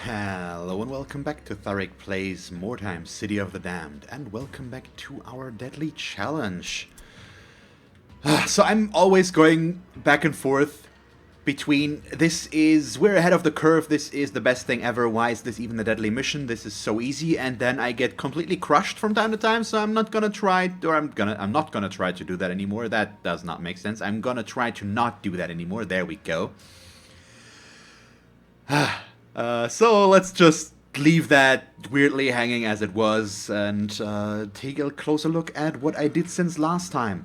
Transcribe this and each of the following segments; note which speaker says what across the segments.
Speaker 1: Hello and welcome back to Thalric Plays Mordheim, City of the Damned, and welcome back to our deadly challenge. So I'm always going back and forth between we're ahead of the curve, this is the best thing ever, why is this even a deadly mission, this is so easy, and then I get completely crushed from time to time, so I'm not gonna try, I'm not gonna try to do that anymore. That does not make sense. I'm gonna try to not do that anymore. There we go. So let's just leave that weirdly hanging as it was and take a closer look at what I did since last time.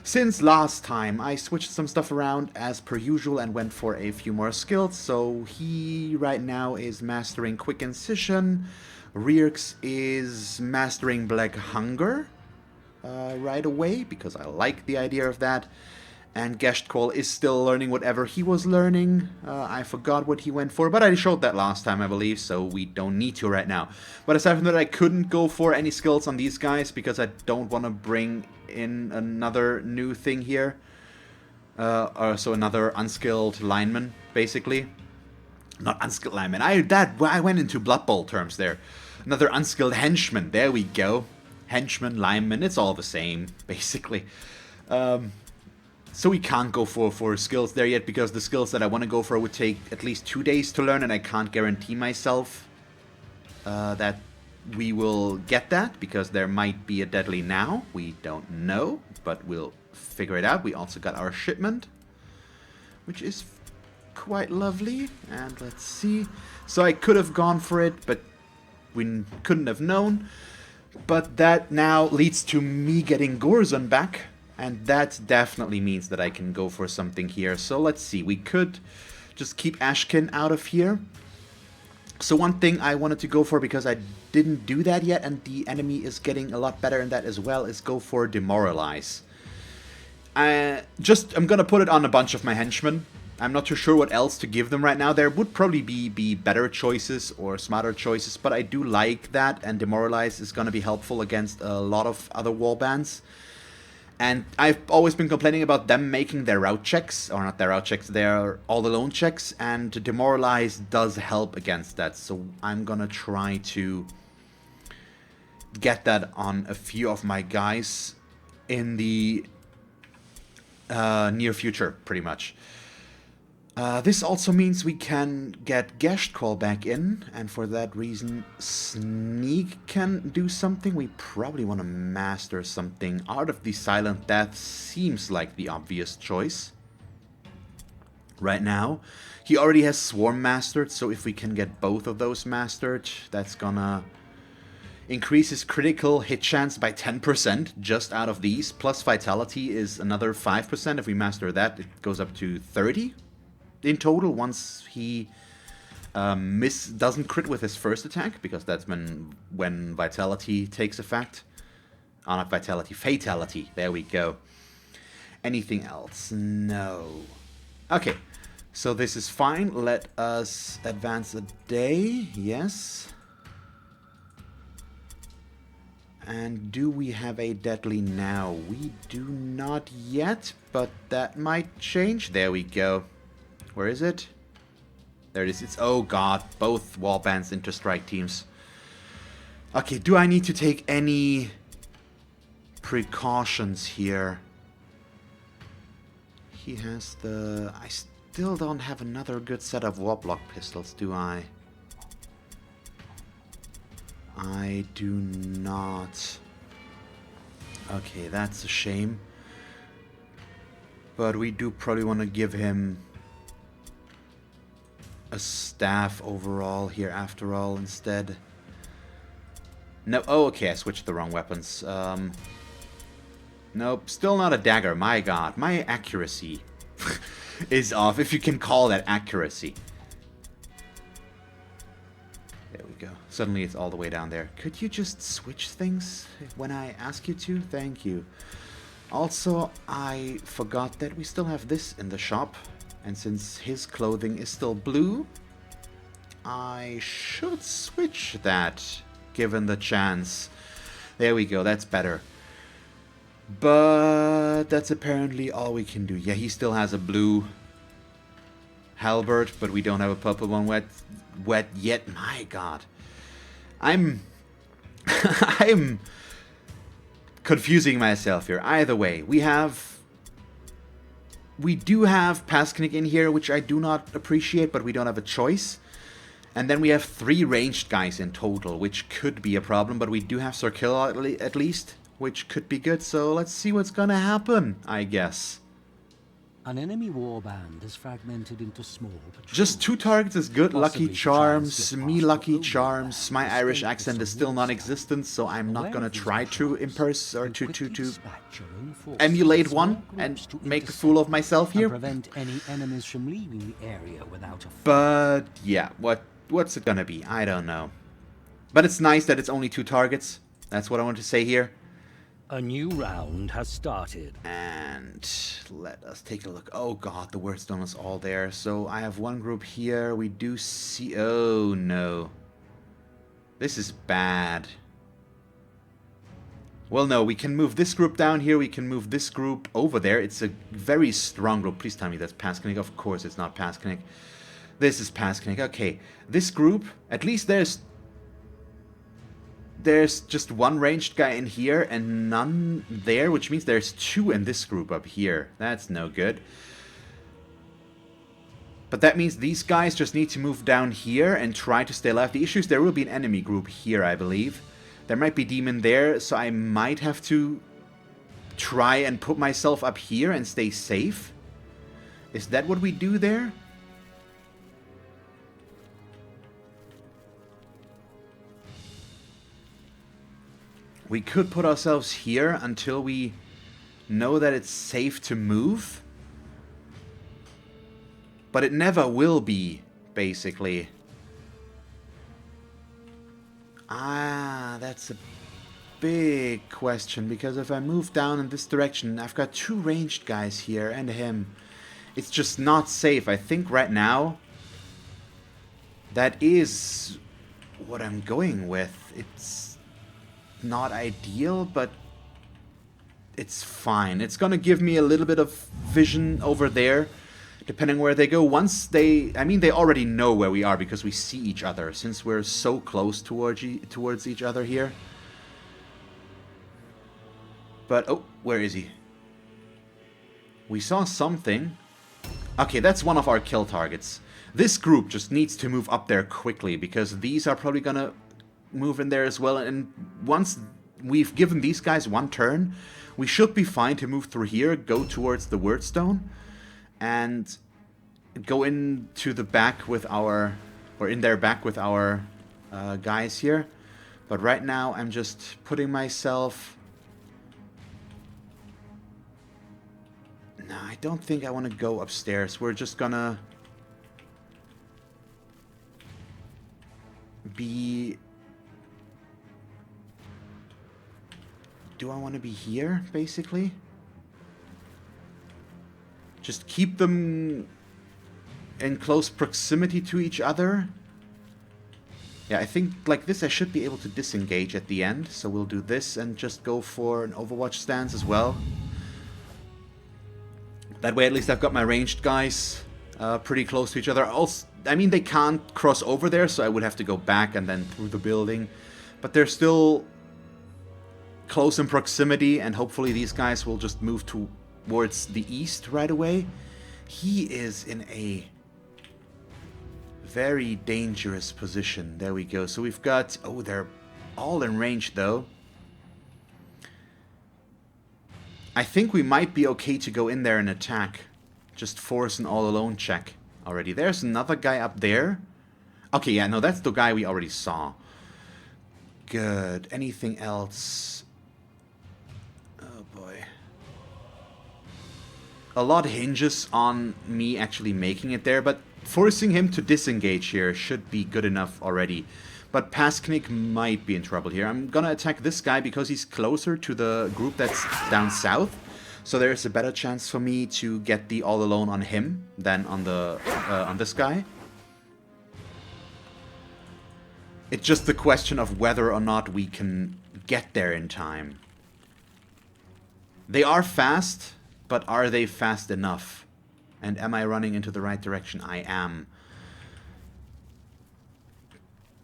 Speaker 1: Since last time, I switched some stuff around as per usual and went for a few more skills. So he right now is mastering Quick Incision. Rearx is mastering Black Hunger right away because I like the idea of that. And Geshtkoll is still learning whatever he was learning. I forgot what he went for, but I showed that last time, I believe, so we don't need to right now. But aside from that, I couldn't go for any skills on these guys because I don't want to bring in another new thing here. So another unskilled lineman, basically. Not unskilled lineman. I went into Blood Bowl terms there. Another unskilled henchman. There we go. Henchman, lineman. It's all the same, basically. So we can't go for skills there yet because the skills that I want to go for would take at least 2 days to learn, and I can't guarantee myself that we will get that because there might be a deadly now. We don't know, but we'll figure it out. We also got our shipment, which is quite lovely. And let's see. So I could have gone for it, but we couldn't have known. But that now leads to me getting Gorzon back. And that definitely means that I can go for something here. So let's see. We could just keep Ashkin out of here. So one thing I wanted to go for, because I didn't do that yet, and the enemy is getting a lot better in that as well, is go for Demoralize. I'm going to put it on a bunch of my henchmen. I'm not too sure what else to give them right now. There would probably be better choices or smarter choices, but I do like that, and Demoralize is going to be helpful against a lot of other warbands. And I've always been complaining about them making their route checks, or not their route checks, their all-alone checks, and Demoralize does help against that. So I'm gonna try to get that on a few of my guys in the near future, pretty much. This also means we can get Geshtkoll back in, and for that reason, Sneak can do something. We probably want to master something. Art of the Silent Death seems like the obvious choice right now. He already has Swarm mastered, so if we can get both of those mastered, that's gonna increase his critical hit chance by 10% just out of these. Plus Vitality is another 5%. If we master that, it goes up to 30%. In total, once he doesn't crit with his first attack, because that's when Vitality takes effect. Oh, not Vitality, Fatality. There we go. Anything else? No. Okay, so this is fine. Let us advance a day. Yes. And do we have a deadly now? We do not yet, but that might change. There we go. Where is it? There it is. It's, oh god, both Warbands into strike teams. Okay, do I need to take any precautions here? He has the... I still don't have another good set of Warblock pistols, do I? I do not. Okay, that's a shame. But we do probably want to give him a staff overall here after all instead. No, oh okay, I switched the wrong weapons. Nope, still not a dagger, my god. My accuracy is off, if you can call that accuracy. There we go. Suddenly it's all the way down there. Could you just switch things when I ask you to? Thank you. Also, I forgot that we still have this in the shop. And since his clothing is still blue, I should switch that, given the chance. There we go, that's better. But that's apparently all we can do. Yeah, he still has a blue halberd, but we don't have a purple one wet yet. My god. I'm I'm confusing myself here. Either way, we do have Pasknik in here, which I do not appreciate, but we don't have a choice. And then we have 3 ranged guys in total, which could be a problem, but we do have Sorkilla at least, which could be good, so let's see what's gonna happen, I guess.
Speaker 2: An enemy warband is fragmented into small patrols.
Speaker 1: Just 2 targets is good.
Speaker 2: Possibly
Speaker 1: Lucky Charms, me Lucky Charms. My Irish accent is still non-existent, so I'm not gonna try to to emulate one and make a fool of myself here.
Speaker 2: Prevent any enemies from leaving the area without a fight.
Speaker 1: But yeah, what's it gonna be? I don't know. But it's nice that it's only 2 targets. That's what I want to say here.
Speaker 2: A new round has started.
Speaker 1: And let us take a look. Oh god, the wordstone is all there. So I have one group here. We do see... Oh no. This is bad. Well, no, we can move this group down here. We can move this group over there. It's a very strong group. Please tell me that's Pasknik. Of course it's not Pasknik. This is Pasknik. Okay, this group, at least there's just 1 ranged guy in here and none there, which means there's 2 in this group up here. That's no good. But that means these guys just need to move down here and try to stay alive. The issue is there will be an enemy group here, I believe. There might be demon there, so I might have to try and put myself up here and stay safe. Is that what we do there? We could put ourselves here until we know that it's safe to move. But it never will be, basically. Ah, that's a big question, because if I move down in this direction, I've got 2 ranged guys here and him. It's just not safe. I think right now that is what I'm going with. It's not ideal, but it's fine. It's gonna give me a little bit of vision over there, depending where they go. Once they... I mean, they already know where we are because we see each other, since we're so close towards each other here. But, oh, where is he? We saw something. Okay, that's one of our kill targets. This group just needs to move up there quickly, because these are probably gonna move in there as well, and once we've given these guys 1 turn, we should be fine to move through here, go towards the wordstone, and go into the back with our, or in their back with our guys here. But right now I'm just putting myself... No, I don't think I want to go upstairs. We're just gonna be... Do I want to be here, basically? Just keep them in close proximity to each other. Yeah, I think like this I should be able to disengage at the end. So we'll do this and just go for an Overwatch stance as well. That way at least I've got my ranged guys pretty close to each other. Also, I mean, they can't cross over there, so I would have to go back and then through the building. But they're still close in proximity, and hopefully these guys will just move towards the east right away. He is in a very dangerous position. There we go. So we've got... Oh, they're all in range, though. I think we might be okay to go in there and attack. Just force an all-alone check already. There's another guy up there. Okay, yeah, no, that's the guy we already saw. Good. Anything else? Oh, boy. A lot hinges on me actually making it there, but forcing him to disengage here should be good enough already. But Pasknik might be in trouble here. I'm gonna attack this guy because he's closer to the group that's down south. So there's a better chance for me to get the all alone on him than on the on this guy. It's just the question of whether or not we can get there in time. They are fast, but are they fast enough? And am I running into the right direction? I am.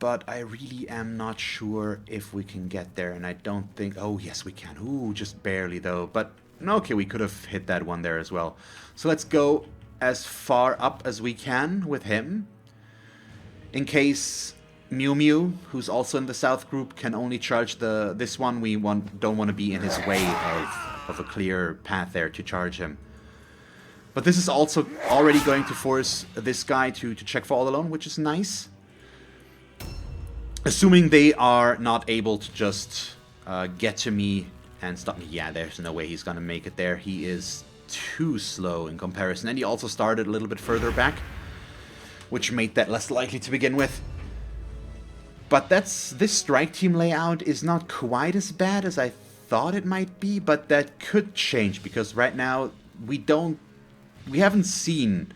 Speaker 1: But I really am not sure if we can get there, and I don't think... Oh, yes, we can. Ooh, just barely, though. But, okay, we could have hit that one there as well. So let's go as far up as we can with him. In case Mew Mew, who's also in the south group, can only charge this one, we don't want to be in his way of a clear path there to charge him. But this is also already going to force this guy to check for all alone, which is nice. Assuming they are not able to just get to me and stop me. Yeah, there's no way he's going to make it there. He is too slow in comparison. And he also started a little bit further back, which made that less likely to begin with. But this strike team layout is not quite as bad as I thought it might be, but that could change, because right now we haven't seen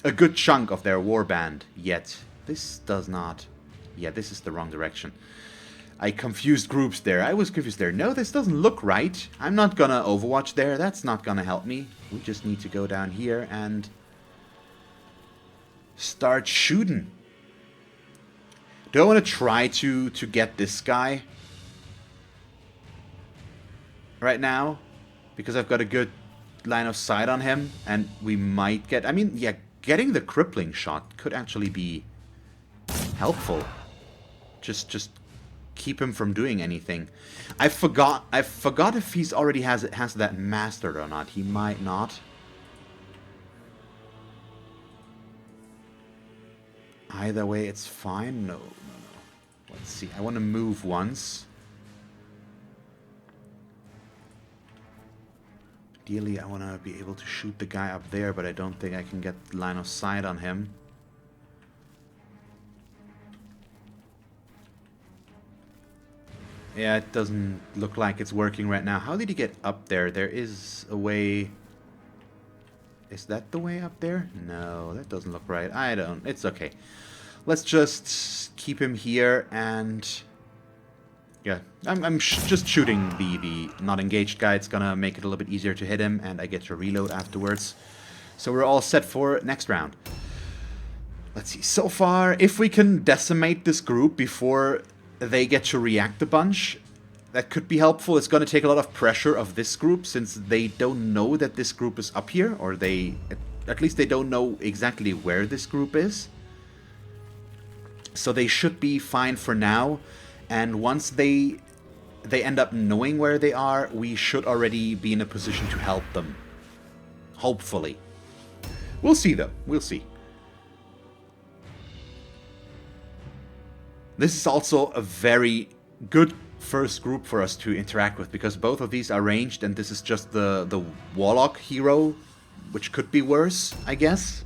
Speaker 1: a good chunk of their warband yet. This does not... Yeah, this is the wrong direction. I confused groups there. I was confused there. No, this doesn't look right. I'm not gonna overwatch there. That's not gonna help me. We just need to go down here and start shooting. Do I want to try to get this guy right now? Because I've got a good line of sight on him, and we might get... I mean, yeah, getting the crippling shot could actually be helpful. Just keep him from doing anything. I forgot if he's already has that mastered or not. He might not. Either way, it's fine. No. Let's see. I want to move once. Ideally, I want to be able to shoot the guy up there, but I don't think I can get line of sight on him. Yeah, it doesn't look like it's working right now. How did he get up there? There is a way... Is that the way up there? No, that doesn't look right. I don't... It's okay. Let's just keep him here and... Yeah, I'm just shooting the not engaged guy. It's gonna make it a little bit easier to hit him, and I get to reload afterwards. So we're all set for next round. Let's see. So far, if we can decimate this group before they get to react a bunch, that could be helpful. It's going to take a lot of pressure of this group, since they don't know that this group is up here, or at least they don't know exactly where this group is. So they should be fine for now, and once they end up knowing where they are, we should already be in a position to help them. Hopefully. We'll see though, we'll see. This is also a very good first group for us to interact with, because both of these are ranged, and this is just the Warlock hero, which could be worse, I guess.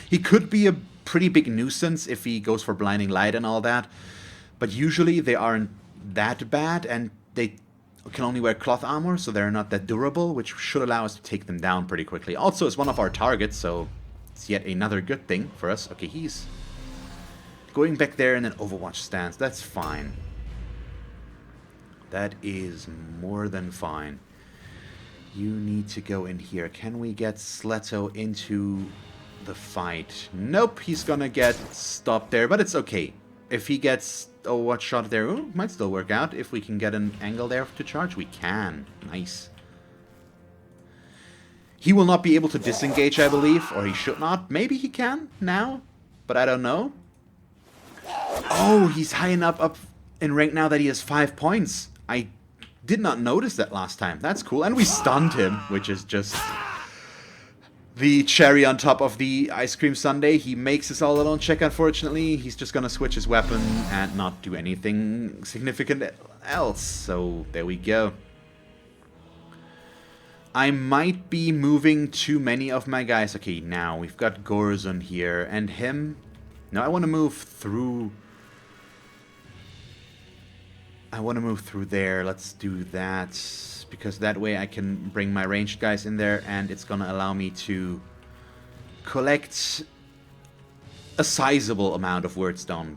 Speaker 1: He could be a pretty big nuisance if he goes for Blinding Light and all that, but usually they aren't that bad, and they can only wear cloth armor, so they're not that durable, which should allow us to take them down pretty quickly. Also, it's one of our targets, so it's yet another good thing for us. Okay, he's going back there in an Overwatch stance. That's fine. That is more than fine. You need to go in here. Can we get Sleto into the fight? Nope, he's gonna get stopped there, but it's okay. If he gets Overwatch shot there, ooh, might still work out. If we can get an angle there to charge, we can. Nice. He will not be able to disengage, I believe, or he should not. Maybe he can now, but I don't know. Oh, he's high enough up in rank now that he has 5 points. I did not notice that last time. That's cool. And we stunned him, which is just the cherry on top of the ice cream sundae. He makes his all alone check, unfortunately. He's just gonna switch his weapon and not do anything significant else. So there we go. I might be moving too many of my guys. Okay, now we've got Gorzon here and him. Now I want to move through... I want to move through there. Let's do that, because that way I can bring my ranged guys in there, and it's going to allow me to collect a sizable amount of Wordstone.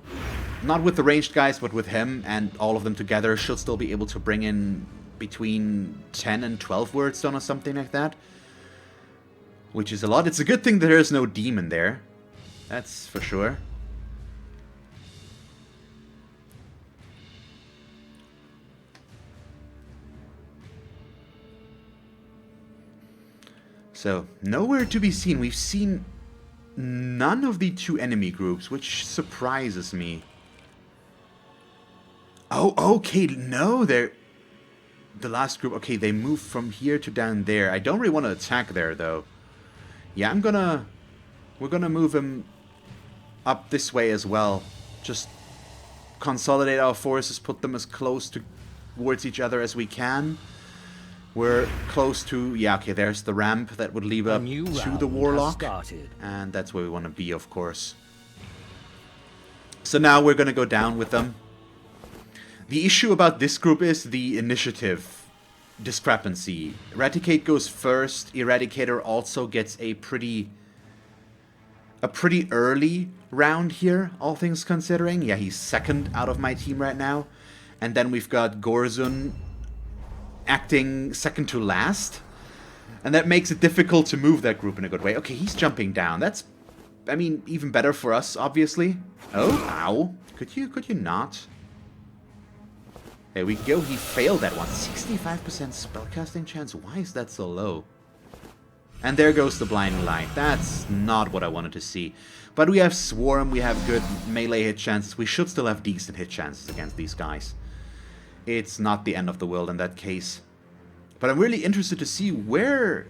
Speaker 1: Not with the ranged guys, but with him, and all of them together should still be able to bring in between 10 and 12 Wordstone or something like that. which is a lot. It's a good thing there is no demon there. That's for sure. So, nowhere to be seen. We've seen none of the two enemy groups, which surprises me. Oh, okay, no, they're... The last group, okay, they moved from here to down there. I don't really want to attack there, though. Yeah, we're gonna move him up this way as well. Just consolidate our forces, put them as close towards each other as we can. We're close to... Yeah, okay, there's the ramp that would lead up to the Warlock. And that's where we want to be, of course. So now we're going to go down with them. The issue about this group is the initiative discrepancy. Eradicate goes first. Eradicator also gets a pretty early round here, all things considering. Yeah, he's second out of my team right now. And then we've got Gorzun acting second to last, and that makes it difficult to move that group in a good way. Okay, he's jumping down. That's, I mean, even better for us, obviously. Oh, ow. Could you not? There we go. He failed that one. 65% spellcasting chance. Why is that so low? And there goes the Blinding Light. That's not what I wanted to see. But we have Swarm. We have good melee hit chances. We should still have decent hit chances against these guys. It's not the end of the world in that case. But I'm really interested to see where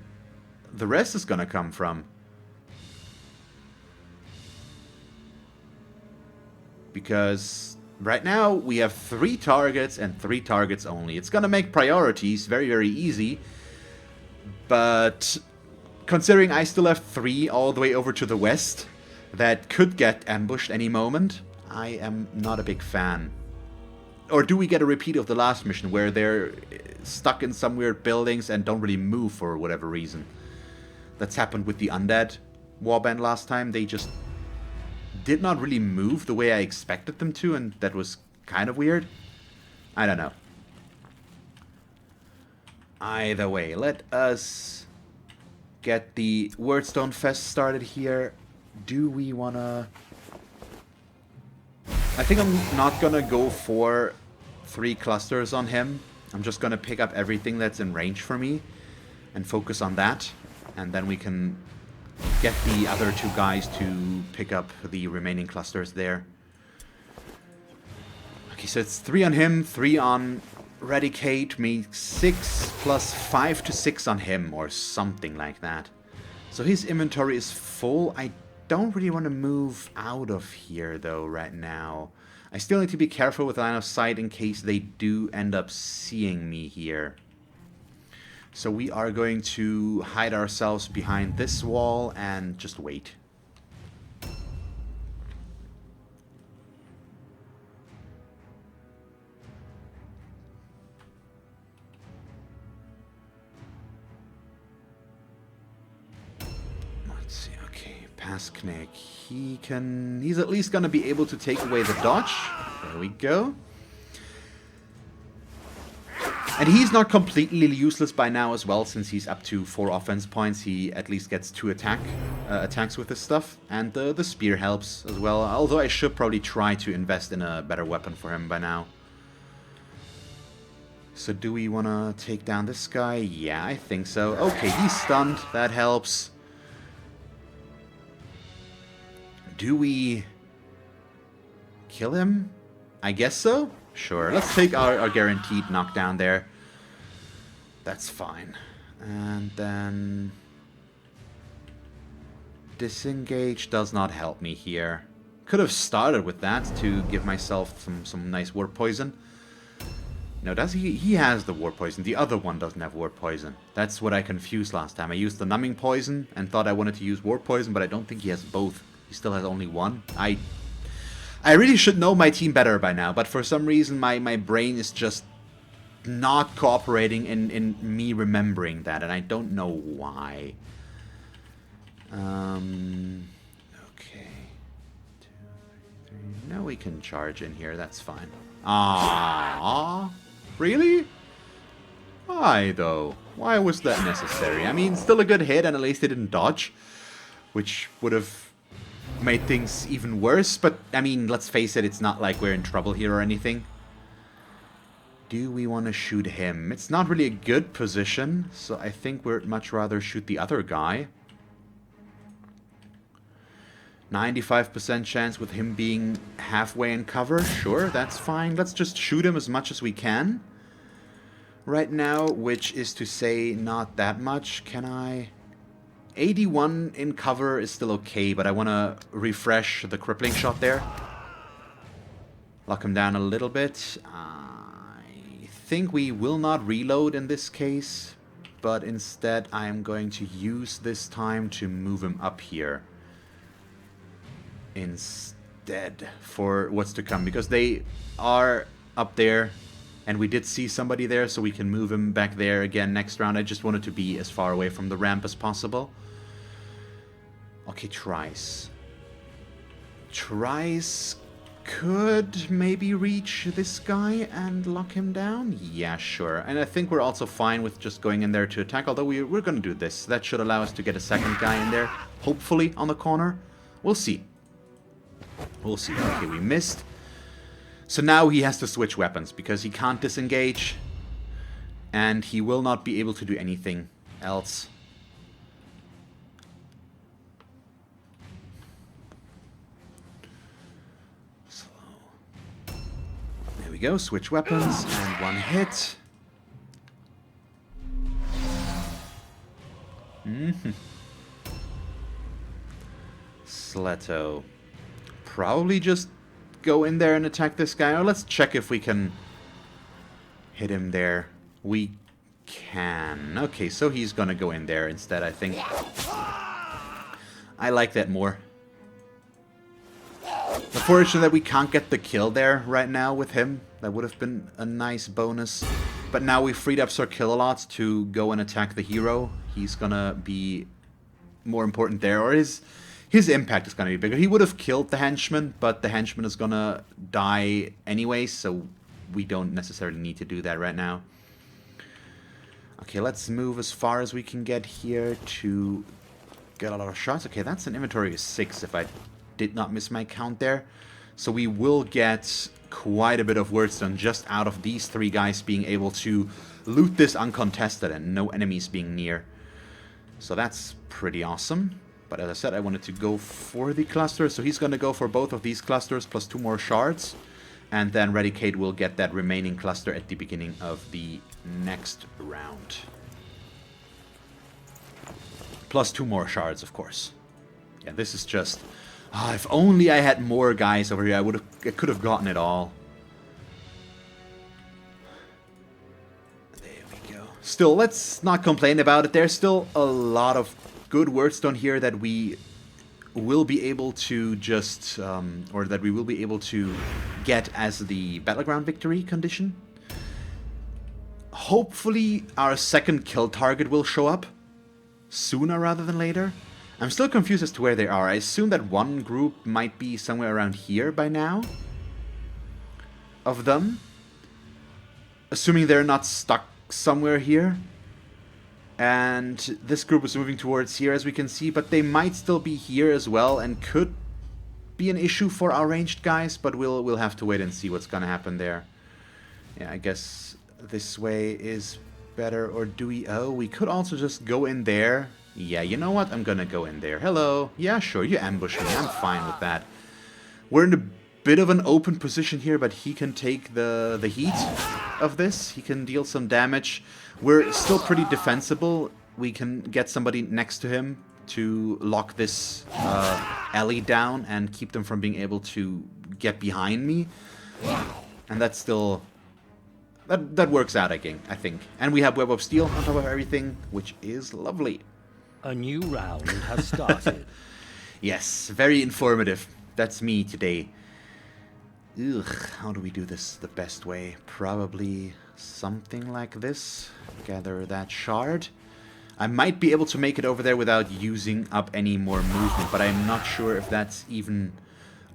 Speaker 1: the rest is gonna come from. Because right now we have 3 targets and 3 targets only. It's gonna make priorities very, very easy. But considering I still have 3 all the way over to the west that could get ambushed any moment, I am not a big fan. Or do we get a repeat of the last mission where they're stuck in some weird buildings and don't really move for whatever reason? That's happened with the Undead Warband last time. They just did not really move the way I expected them to, and that was kind of weird. I don't know. Either way, let us get the Wordstone Fest started here. Do we wanna... I think I'm not gonna go for 3 clusters on him. I'm just gonna pick up everything that's in range for me and focus on that. And then we can get the other 2 guys to pick up the remaining clusters there. Okay, so it's 3 on him, 3 on Eradicate, makes 6 plus 5 to 6 on him or something like that. So his inventory is full. I don't really want to move out of here though right now. I still need to be careful with line of sight in case they do end up seeing me here. So we are going to hide ourselves behind this wall and just wait. Let's see, okay, Pasknik. He's at least gonna be able to take away the dodge. There we go. And he's not completely useless by now as well, since he's up to 4 offense points. He at least gets 2 attacks with his stuff. And the spear helps as well, although I should probably try to invest in a better weapon for him by now. So do we want to take down this guy? Yeah, I think so. Okay, he's stunned. That helps. Do we kill him? I guess so. Sure, let's take our guaranteed knockdown there. That's fine. And then... disengage does not help me here. Could have started with that to give myself some nice ward poison. No, does he? He has the ward poison. The other one doesn't have ward poison. That's what I confused last time. I used the numbing poison and thought I wanted to use ward poison, but I don't think he has both. He still has only one. I really should know my team better by now, but for some reason my brain is just not cooperating in me remembering that, and I don't know why. Okay. 2, 3. Now we can charge in here, that's fine. Ah, really? Why, though? Why was that necessary? I mean, still a good hit, and at least it didn't dodge. Which would have made things even worse. But, I mean, let's face it, it's not like we're in trouble here or anything. Do we want to shoot him? It's not really a good position, so I think we'd much rather shoot the other guy. 95% chance with him being halfway in cover. Sure, that's fine. Let's just shoot him as much as we can right now, which is to say not that much. Can I... 81 in cover is still okay, but I want to refresh the crippling shot there. Lock him down a little bit. I think we will not reload in this case, but instead I am going to use this time to move him up here instead for what's to come, because they are up there and we did see somebody there, so we can move him back there again next round. I just wanted to be as far away from the ramp as possible. Okay, Trice. Trice could maybe reach this guy and lock him down? Yeah, sure. And I think we're also fine with just going in there to attack, although we're going to do this. That should allow us to get a second guy in there, hopefully, on the corner. We'll see. We'll see. Okay, we missed. So now he has to switch weapons, because he can't disengage, and he will not be able to do anything else. There we go, switch weapons, and one hit. Sletto. Probably just go in there and attack this guy. Or let's check if we can hit him there. We can. Okay, so he's gonna go in there instead, I think. I like that more. Unfortunate that we can't get the kill there right now with him. That would have been a nice bonus. But now we freed up Sir Kill-A-Lot to go and attack the hero. He's gonna be more important there, or his impact is gonna be bigger. He would have killed the henchman, but the henchman is gonna die anyway, so we don't necessarily need to do that right now. Okay, let's move as far as we can get here to get a lot of shots. Okay, that's an inventory of 6 if I did not miss my count there. So we will get quite a bit of work done just out of these 3 guys being able to loot this uncontested and no enemies being near. So that's pretty awesome. But as I said, I wanted to go for the cluster, so he's going to go for both of these clusters plus 2 more shards. And then Redicate will get that remaining cluster at the beginning of the next round. Plus 2 more shards, of course. Yeah, this is just... if only I had more guys over here, I could have gotten it all. There we go. Still, let's not complain about it. There's still a lot of good words done here that we will be able to just, or that we will be able to get as the battleground victory condition. Hopefully our second kill target will show up sooner rather than later. I'm still confused as to where they are. I assume that one group might be somewhere around here by now. Of them. Assuming they're not stuck somewhere here. And this group is moving towards here, as we can see. But they might still be here as well and could be an issue for our ranged guys. But we'll have to wait and see what's going to happen there. Yeah, I guess this way is better. Or do we... Oh, we could also just go in there. Yeah, you know what? I'm gonna go in there. Hello. Yeah, sure, you ambush me. I'm fine with that. We're in a bit of an open position here, but he can take the heat of this. He can deal some damage. We're still pretty defensible. We can get somebody next to him to lock this alley down and keep them from being able to get behind me. And that's still... That works out, I think. And we have Web of Steel on top of everything, which is lovely.
Speaker 2: A new round has started.
Speaker 1: Yes, very informative. That's me today. Ugh, how do we do this the best way? Probably something like this. Gather that shard. I might be able to make it over there without using up any more movement, but I'm not sure if that's even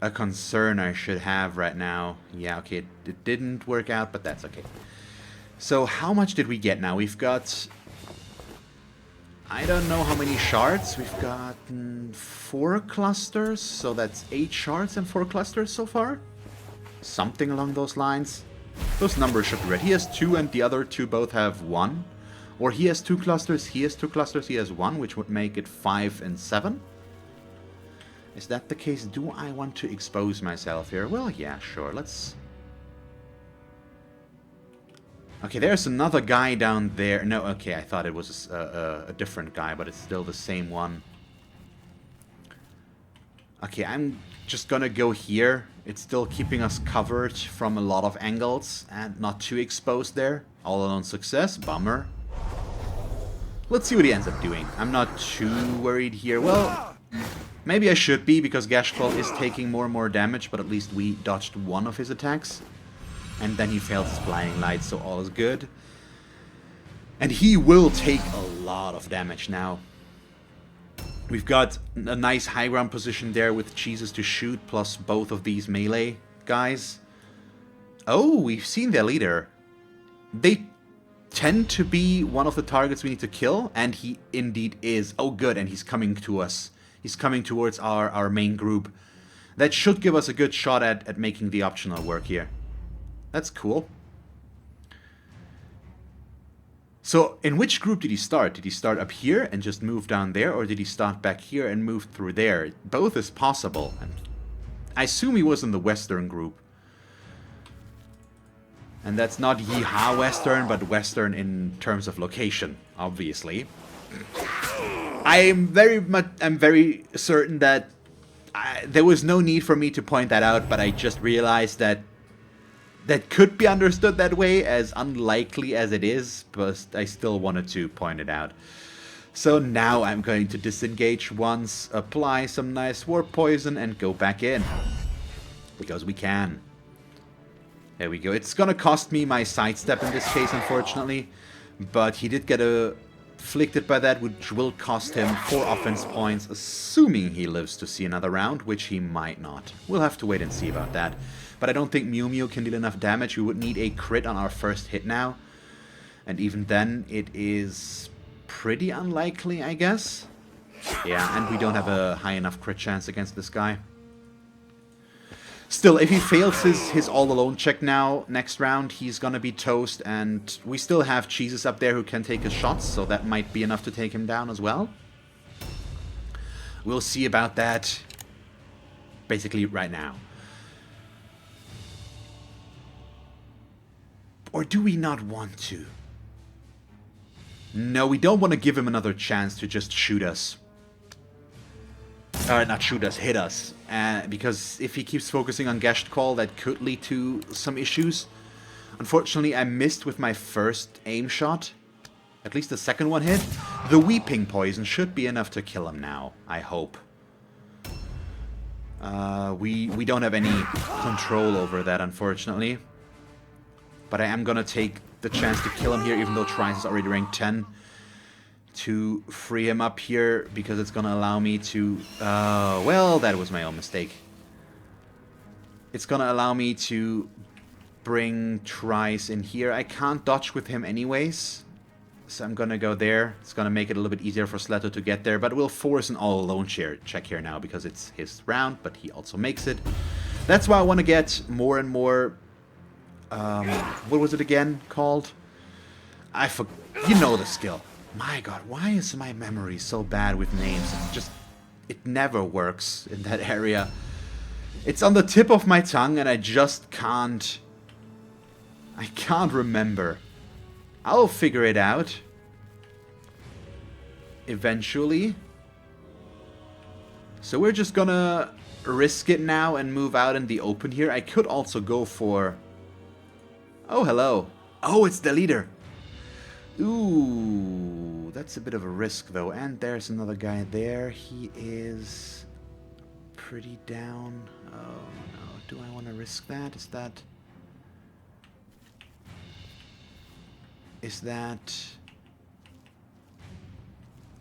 Speaker 1: a concern I should have right now. Yeah, okay, it didn't work out, but that's okay. So how much did we get now? We've got... I don't know how many shards. We've got 4 clusters, so that's 8 shards and 4 clusters so far. Something along those lines. Those numbers should be right. He has 2 and the other 2 both have 1. Or he has 2 clusters, he has 2 clusters, he has 1, which would make it 5 and 7. Is that the case? Do I want to expose myself here? Well, yeah, sure. Let's... Okay, there's another guy down there. No, okay, I thought it was a different guy, but it's still the same one. Okay, I'm just gonna go here. It's still keeping us covered from a lot of angles and not too exposed there. All alone success. Bummer. Let's see what he ends up doing. I'm not too worried here. Well, maybe I should be, because Gashkol is taking more and more damage, but at least we dodged one of his attacks. And then he fails his Blinding Light, so all is good. And he will take a lot of damage now. We've got a nice high ground position there with cheeses to shoot, plus both of these melee guys. Oh, we've seen their leader. They tend to be one of the targets we need to kill, and he indeed is. Oh, good, and he's coming to us. He's coming towards our main group. That should give us a good shot at making the optional work here. That's cool. So, in which group did he start? Did he start up here and just move down there, or did he start back here and move through there? Both is possible. And I assume he was in the Western group. And that's not Yeehaw Western, but Western in terms of location, obviously. I'm very certain that there was no need for me to point that out, but I just realized that that could be understood that way, as unlikely as it is, but I still wanted to point it out. So now I'm going to disengage once, apply some nice warp poison, and go back in. Because we can. There we go. It's gonna cost me my sidestep in this case, unfortunately. But he did get afflicted by that, which will cost him 4 offense points, assuming he lives to see another round, which he might not. We'll have to wait and see about that. But I don't think Mew Mew can deal enough damage. We would need a crit on our first hit now. And even then, it is pretty unlikely, I guess. Yeah, and we don't have a high enough crit chance against this guy. Still, if he fails his all-alone check now, next round, he's gonna be toast. And we still have cheeses up there who can take his shots, so that might be enough to take him down as well. We'll see about that basically right now. Or do we not want to? No, we don't want to give him another chance to just shoot us. Not shoot us, hit us. Because if he keeps focusing on Gashed Call, that could lead to some issues. Unfortunately, I missed with my first aim shot. At least the second one hit. The Weeping Poison should be enough to kill him now, I hope. We don't have any control over that, unfortunately. But I am gonna take the chance to kill him here, even though Trice is already ranked 10. To free him up here, because it's gonna allow me to... well, that was my own mistake. It's gonna allow me to bring Trice in here. I can't dodge with him anyways. So I'm gonna go there. It's gonna make it a little bit easier for Sletto to get there. But we'll force an all-alone check here now, because it's his round, but he also makes it. That's why I want to get more and more... what was it again called? I forgot. You know the skill. My god, why is my memory so bad with names? It's just... it never works in that area. It's on the tip of my tongue and I just can't... I can't remember. I'll figure it out. Eventually. So we're just gonna risk it now and move out in the open here. I could also go for... oh, hello. Oh, it's the leader. Ooh, that's a bit of a risk, though. And there's another guy there. He is pretty down. Oh, no. Do I want to risk that? Is that...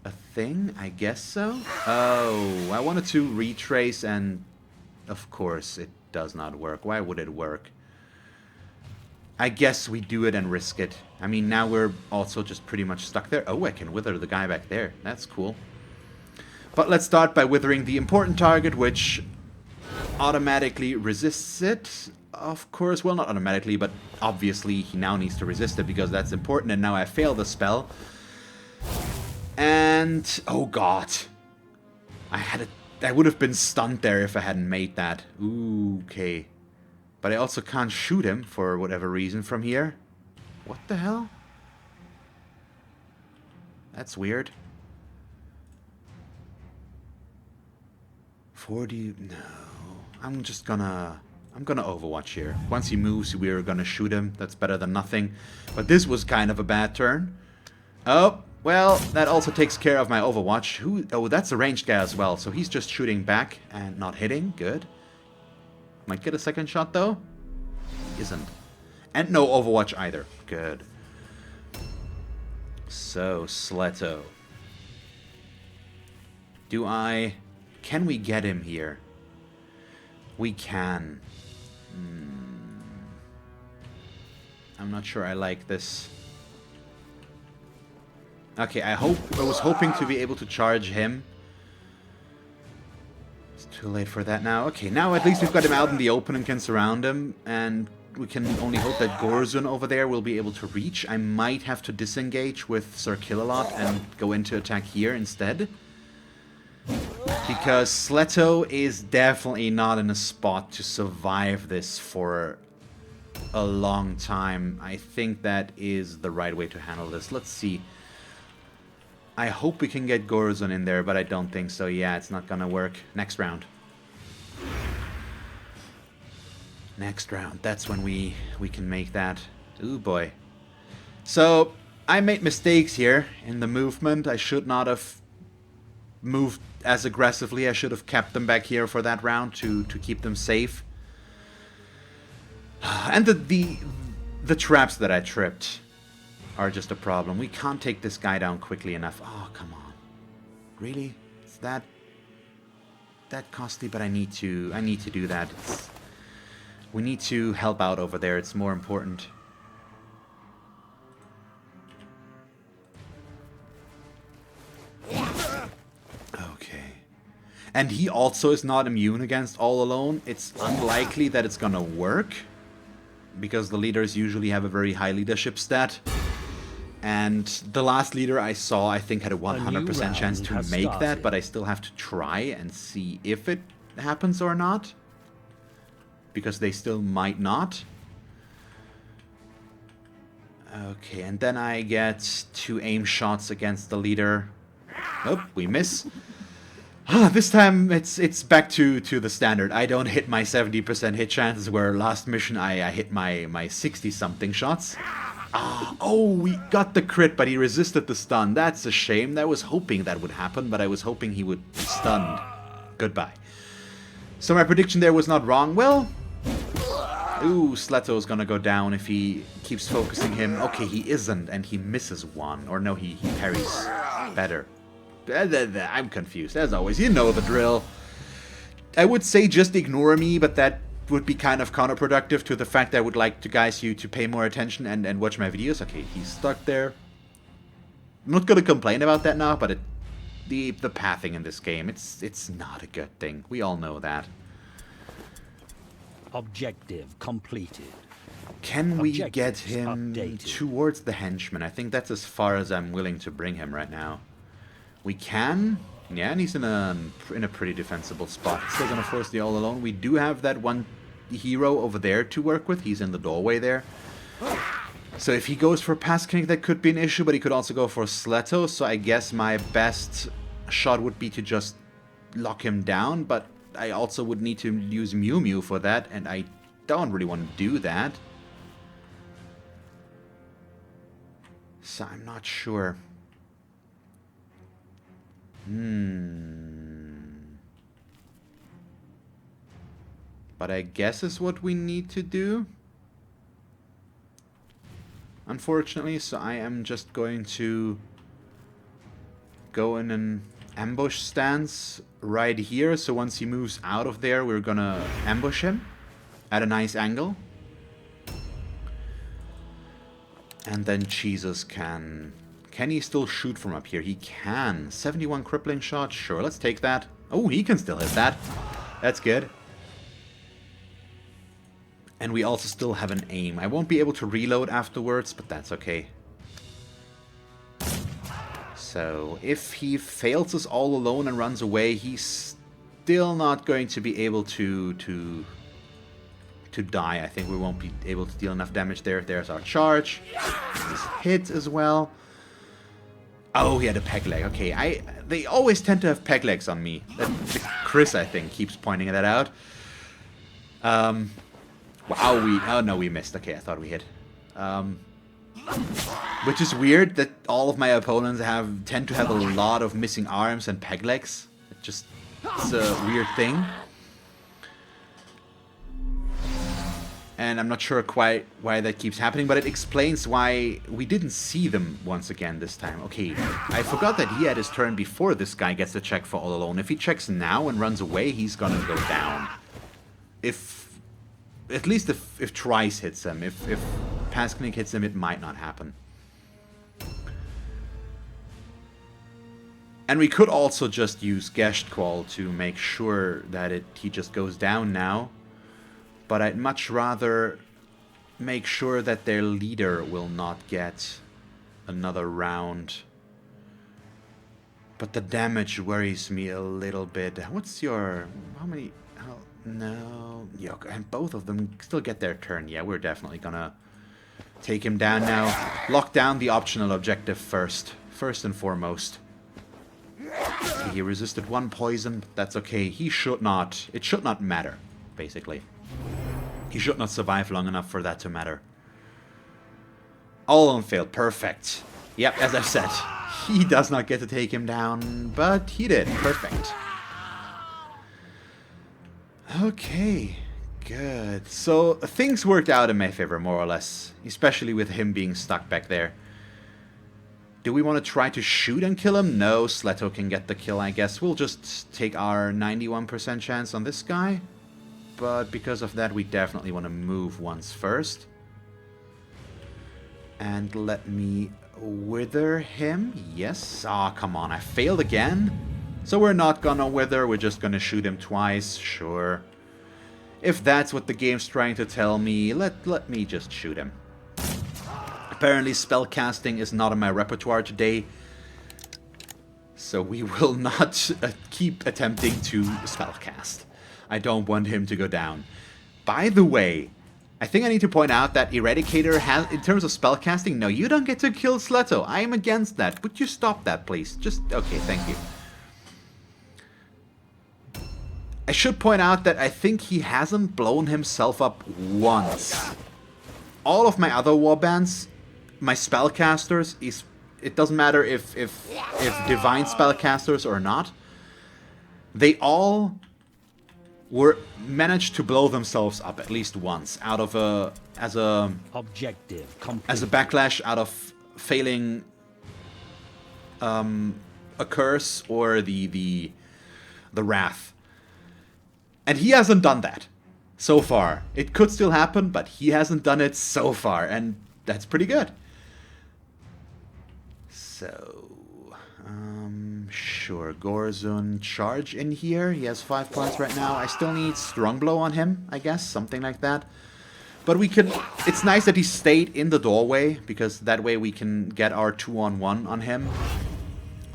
Speaker 1: a thing? I guess so. Oh, I wanted to retrace and... of course, it does not work. Why would it work? I guess we do it and risk it. I mean, now we're also just pretty much stuck there. Oh, I can wither the guy back there. That's cool. But let's start by withering the important target, which automatically resists it. Of course, well, not automatically, but obviously he now needs to resist it because that's important. And now I failed the spell. And, oh god. I would have been stunned there if I hadn't made that. Ooh, okay. But I also can't shoot him for whatever reason from here. What the hell? That's weird. 40... No. I'm gonna Overwatch here. Once he moves, we're gonna shoot him. That's better than nothing. But this was kind of a bad turn. Oh, well, that also takes care of my Overwatch. Oh, that's a ranged guy as well. So he's just shooting back and not hitting. Good. Might get a second shot, though. Isn't. And no Overwatch either. Good. So, Sletto. Can we get him here? We can. I'm not sure I like this. Okay, I was hoping to be able to charge him. It's too late for that now. Okay, now at least we've got him out in the open and can surround him. And we can only hope that Gorzun over there will be able to reach. I might have to disengage with Sir Killalot and go into attack here instead. Because Sletto is definitely not in a spot to survive this for a long time. I think that is the right way to handle this. Let's see. I hope we can get Gorzun in there, but I don't think so. Yeah, it's not gonna work. Next round. Next round. That's when we can make that. Ooh, boy. So, I made mistakes here in the movement. I should not have moved as aggressively. I should have kept them back here for that round to keep them safe. And the traps that I tripped are just a problem. We can't take this guy down quickly enough. Oh, come on. Really? Is that costly? But I need to do that. We need to help out over there. It's more important. Okay. And he also is not immune against All Alone. It's unlikely that it's gonna work, because the leaders usually have a very high leadership stat. And the last leader I saw, I think, had a 100% chance to make that, but I still have to try and see if it happens or not. Because they still might not. Okay, and then I get 2 aim shots against the leader. Nope, we miss. This time it's back to the standard. I don't hit my 70% hit chances, where last mission I hit my 60-something shots. Oh, we got the crit, but he resisted the stun. That's a shame. I was hoping that would happen, but I was hoping he would be stunned. Goodbye. So my prediction there was not wrong. Well, ooh, Sletto's gonna go down if he keeps focusing him. Okay, he isn't, and he misses one. Or no, he parries better. I'm confused, as always. You know the drill. I would say just ignore me, but that would be kind of counterproductive to the fact that I would like you to pay more attention and watch my videos. Okay, he's stuck there. I'm not gonna complain about that now, but the pathing in this game, it's not a good thing. We all know that.
Speaker 2: Objective completed.
Speaker 1: Can we get him towards the henchman? I think that's as far as I'm willing to bring him right now. We can. Yeah, and he's in a pretty defensible spot. Still gonna force the All Alone. We do have that one hero over there to work with. He's in the doorway there. So if he goes for Pass King, that could be an issue, but he could also go for Sletto. So I guess my best shot would be to just lock him down, but I also would need to use Mew Mew for that, and I don't really want to do that. So I'm not sure. But I guess is what we need to do. Unfortunately, so I am just going to go in an ambush stance right here. So once he moves out of there, we're gonna ambush him at a nice angle. And then Jesus can... Can he still shoot from up here? He can. 71 crippling shot? Sure, let's take that. Oh, he can still hit that. That's good. And we also still have an aim. I won't be able to reload afterwards, but that's okay. So, if he fails us all alone and runs away, he's still not going to be able to die. I think we won't be able to deal enough damage there. There's our charge. He's hit as well. Oh, he had a peg leg. Okay, they always tend to have peg legs on me. Chris, I think, keeps pointing that out. Wow, oh no, we missed. Okay, I thought we hit. Which is weird that all of my opponents tend to have a lot of missing arms and peg legs. It's a weird thing. And I'm not sure quite why that keeps happening, but it explains why we didn't see them once again this time. Okay, I forgot that he had his turn before this guy gets the check for all alone. If he checks now and runs away, he's gonna go down. At least if Trice hits him. If Pasknik hits him, it might not happen. And we could also just use Geshtqual to make sure that he just goes down now. But I'd much rather make sure that their leader will not get another round. But the damage worries me a little bit. What's your... How many... No... Yeah, and both of them still get their turn. Yeah, we're definitely gonna take him down now. Lock down the optional objective first. First and foremost. Okay, he resisted one poison. That's okay. He should not... It should not matter, basically. He should not survive long enough for that to matter. All on failed. Perfect. Yep, as I've said. He does not get to take him down, but he did. Perfect. Okay. Good. So, things worked out in my favor, more or less. Especially with him being stuck back there. Do we want to try to shoot and kill him? No, Sleto can get the kill, I guess. We'll just take our 91% chance on this guy. But because of that, we definitely want to move once first. And let me wither him. Yes. Ah, come on. I failed again. So we're not gonna wither. We're just gonna shoot him twice. Sure. If that's what the game's trying to tell me, let me just shoot him. Apparently spellcasting is not in my repertoire today. So we will not keep attempting to spellcast. I don't want him to go down. By the way, I think I need to point out that Eradicator has, in terms of spellcasting, no, you don't get to kill Sleto. I am against that. Would you stop that, please? Just, okay, thank you. I should point out that I think he hasn't blown himself up once. All of my other warbands, my spellcasters, it doesn't matter if divine spellcasters or not, they all managed to blow themselves up at least once out of as a backlash out of failing a curse or the wrath. And he hasn't done that so far. It could still happen, but he hasn't done it so far, and that's pretty good. So sure, Gorzun charge in here. He has 5 points right now. I still need strong blow on him, I guess, something like that. But we can... It's nice that he stayed in the doorway, because that way we can get our 2-on-1 on him.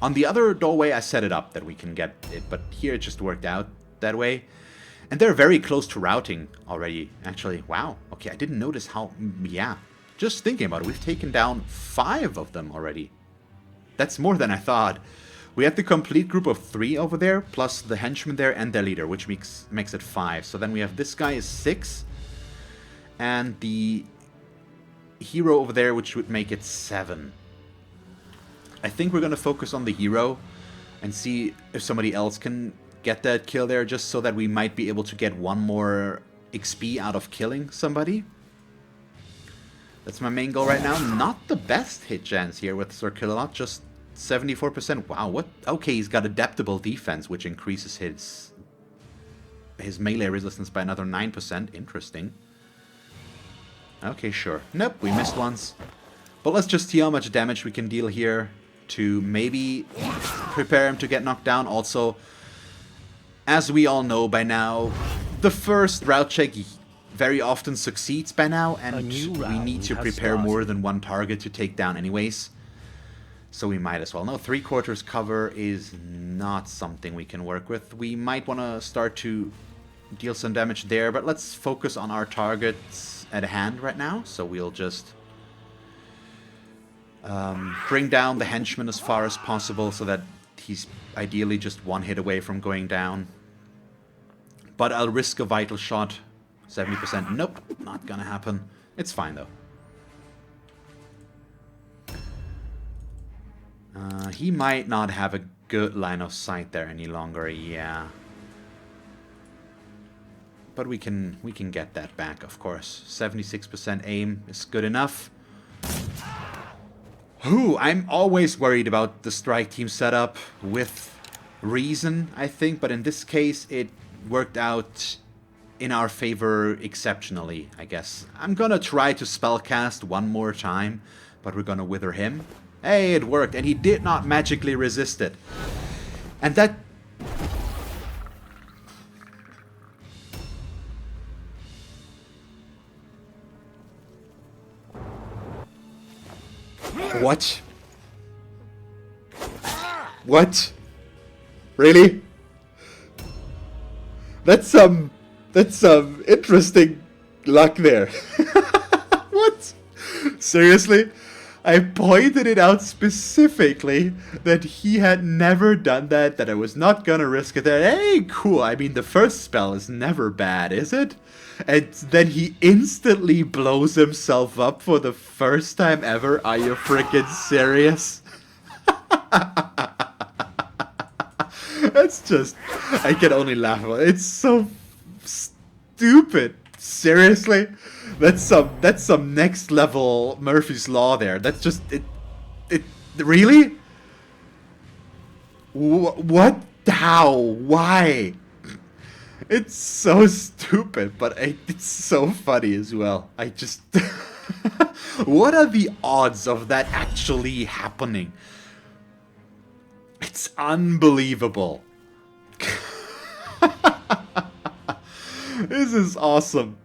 Speaker 1: On the other doorway, I set it up that we can get it, but here it just worked out that way. And they're very close to routing already, actually. Wow. Okay, I didn't notice how... Yeah. Just thinking about it, we've taken down 5 of them already. That's more than I thought. We have the complete group of 3 over there, plus the henchman there and their leader, which makes it 5. So then we have this guy is 6. And the hero over there, which would make it 7. I think we're going to focus on the hero and see if somebody else can get that kill there, just so that we might be able to get 1 more XP out of killing somebody. That's my main goal right now. Not the best hit chance here with Sir Killalot, just 74%. Wow, what? Okay, he's got adaptable defense, which increases his melee resistance by another 9%. Interesting. Okay, sure. Nope, we missed once. But let's just see how much damage we can deal here to maybe prepare him to get knocked down. Also, as we all know by now, the first route check very often succeeds by now, and we need to prepare more than one target to take down anyways. So we might as well. No, 3/4 cover is not something we can work with. We might want to start to deal some damage there, but let's focus on our targets at hand right now. So we'll just bring down the henchman as far as possible so that he's ideally just one hit away from going down. But I'll risk a vital shot. 70%. Nope, not gonna happen. It's fine though. He might not have a good line of sight there any longer, yeah. But we can get that back, of course. 76% aim is good enough. Ooh, I'm always worried about the strike team setup with reason, I think, but in this case it worked out in our favor exceptionally, I guess. I'm gonna try to spellcast one more time, but we're gonna wither him. Hey, it worked, and he did not magically resist it. And that... What? What? Really? That's some interesting luck there. What? Seriously? I pointed it out specifically that he had never done that, that I was not gonna risk it there. Hey, cool. I mean, the first spell is never bad, is it? And then he instantly blows himself up for the first time ever. Are you freaking serious? That's just... I can only laugh about it. It's so stupid. Seriously? That's some next level Murphy's Law there. That's just... It really? What? How? Why? It's so stupid, but it's so funny as well. I just... What are the odds of that actually happening? It's unbelievable. This is awesome.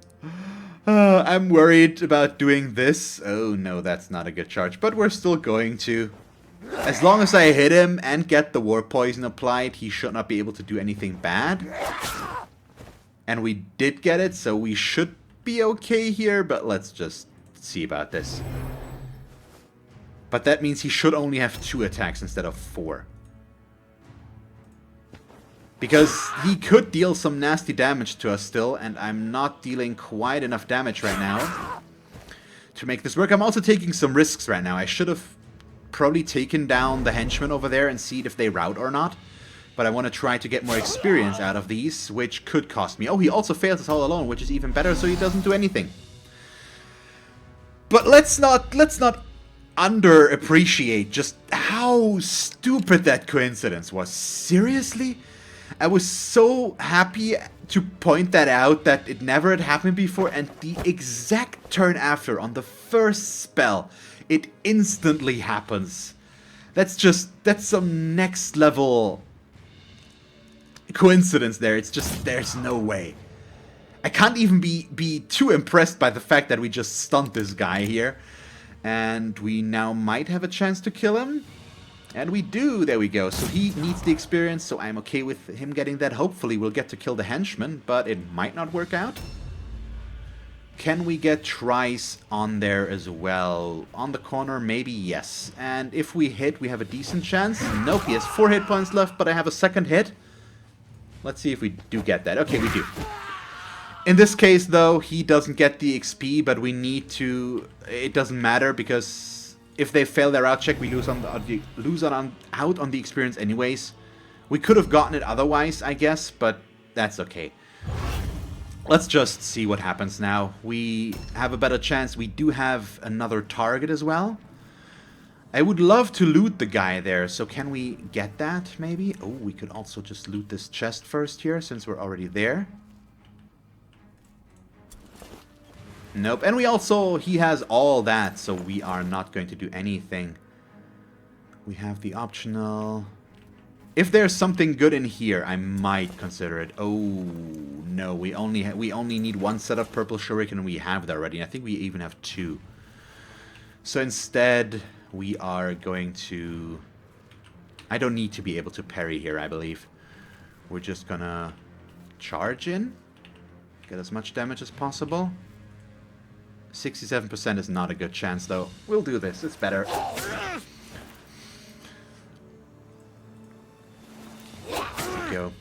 Speaker 1: I'm worried about doing this. Oh no, that's not a good charge, but we're still going to. As long as I hit him and get the war poison applied, he should not be able to do anything bad. And we did get it, so we should be okay here, but let's just see about this. But that means he should only have 2 attacks instead of 4. Because he could deal some nasty damage to us still, and I'm not dealing quite enough damage right now to make this work. I'm also taking some risks right now. I should have probably taken down the henchmen over there and see if they rout or not. But I want to try to get more experience out of these, which could cost me. Oh, he also fails us all alone, which is even better, so he doesn't do anything. But let's not underappreciate just how stupid that coincidence was. Seriously? I was so happy to point that out, that it never had happened before, and the exact turn after, on the first spell, it instantly happens. That's some next level coincidence there. It's just, there's no way. I can't even be too impressed by the fact that we just stunned this guy here. And we now might have a chance to kill him. And we do, there we go. So he needs the experience, so I'm okay with him getting that. Hopefully we'll get to kill the henchman, but it might not work out. Can we get Trice on there as well? On the corner, maybe, yes. And if we hit, we have a decent chance. Nope, he has 4 hit points left, but I have a second hit. Let's see if we do get that. Okay, we do. In this case, though, he doesn't get the XP, but we need to... It doesn't matter, because if they fail their out check, we lose out on the experience anyways. We could have gotten it otherwise, I guess, but that's okay. Let's just see what happens now. We have a better chance. We do have another target as well. I would love to loot the guy there, so can we get that, maybe? Oh, we could also just loot this chest first here, since we're already there. Nope. And he has all that, so we are not going to do anything. We have the optional. If there's something good in here, I might consider it. Oh, no. We only need one set of purple shuriken, and we have that already. I think we even have 2. So instead, we are going to... I don't need to be able to parry here, I believe. We're just gonna charge in. Get as much damage as possible. 67% is not a good chance, though. We'll do this. It's better. There we go.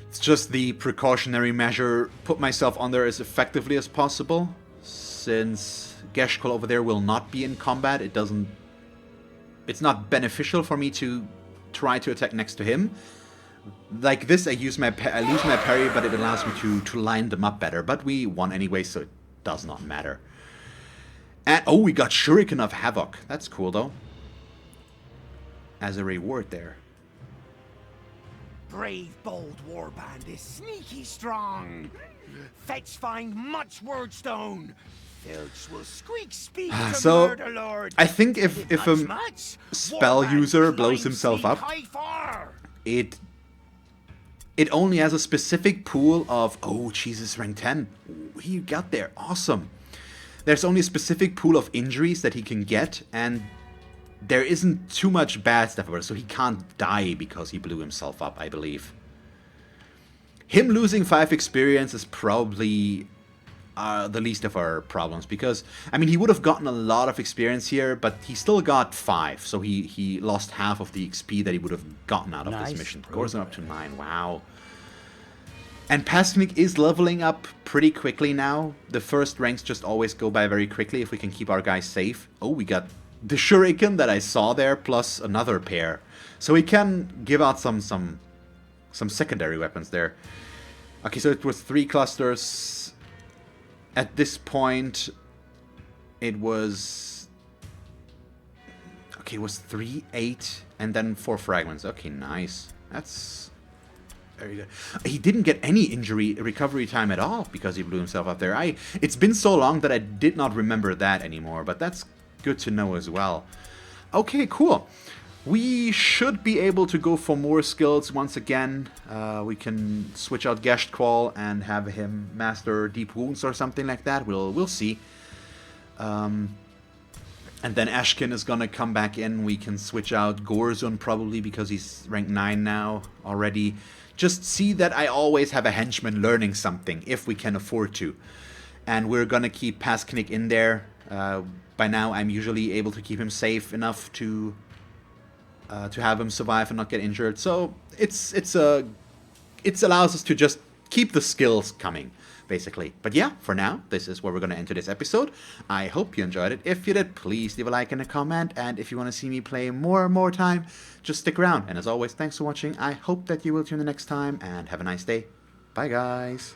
Speaker 1: It's just the precautionary measure. Put myself on there as effectively as possible. Since Geshkol over there will not be in combat, it's not beneficial for me to try to attack next to him. Like this, I lose my parry, but it allows me to line them up better. But we won anyway, so it does not matter. And oh, we got Shuriken of Havoc. That's cool, though. As a reward there.
Speaker 3: Brave, bold Warband is sneaky strong. Fetch find much wordstone. Filch will squeak speak to
Speaker 1: so,
Speaker 3: Murder Lord.
Speaker 1: I think if a spell user blows himself up, it only has a specific pool of... Oh, Jesus, rank 10. He got there. Awesome. There's only a specific pool of injuries that he can get, and there isn't too much bad stuff about it, so he can't die because he blew himself up, I believe. Him losing 5 experience is probably the least of our problems, because, I mean, he would have gotten a lot of experience here, but he still got 5, so he lost half of the XP that he would have gotten out of this mission. Goes up to 9, wow. And Pasknik is leveling up pretty quickly now. The first ranks just always go by very quickly if we can keep our guys safe. Oh, we got the Shuriken that I saw there, plus another pair. So we can give out some secondary weapons there. Okay, so it was 3 clusters. At this point, it was... Okay, it was 3, 8, and then 4 fragments. Okay, nice. That's very good. He didn't get any injury recovery time at all because he blew himself up there. It's been so long that I did not remember that anymore, but that's good to know as well. Okay, cool. We should be able to go for more skills once again. We can switch out Geshtqual and have him master Deep Wounds or something like that. We'll see. And then Ashkin is gonna come back in. We can switch out Gorzun probably because he's rank 9 now already. Just see that I always have a henchman learning something if we can afford to. And we're gonna keep Pasknik in there. By now I'm usually able to keep him safe enough to have him survive and not get injured. So it allows us to just keep the skills coming, basically. But yeah, for now, this is where we're going to end today's episode. I hope you enjoyed it. If you did, please leave a like and a comment. And if you want to see me play more time, just stick around. And as always, thanks for watching. I hope that you will tune in next time, and have a nice day. Bye, guys.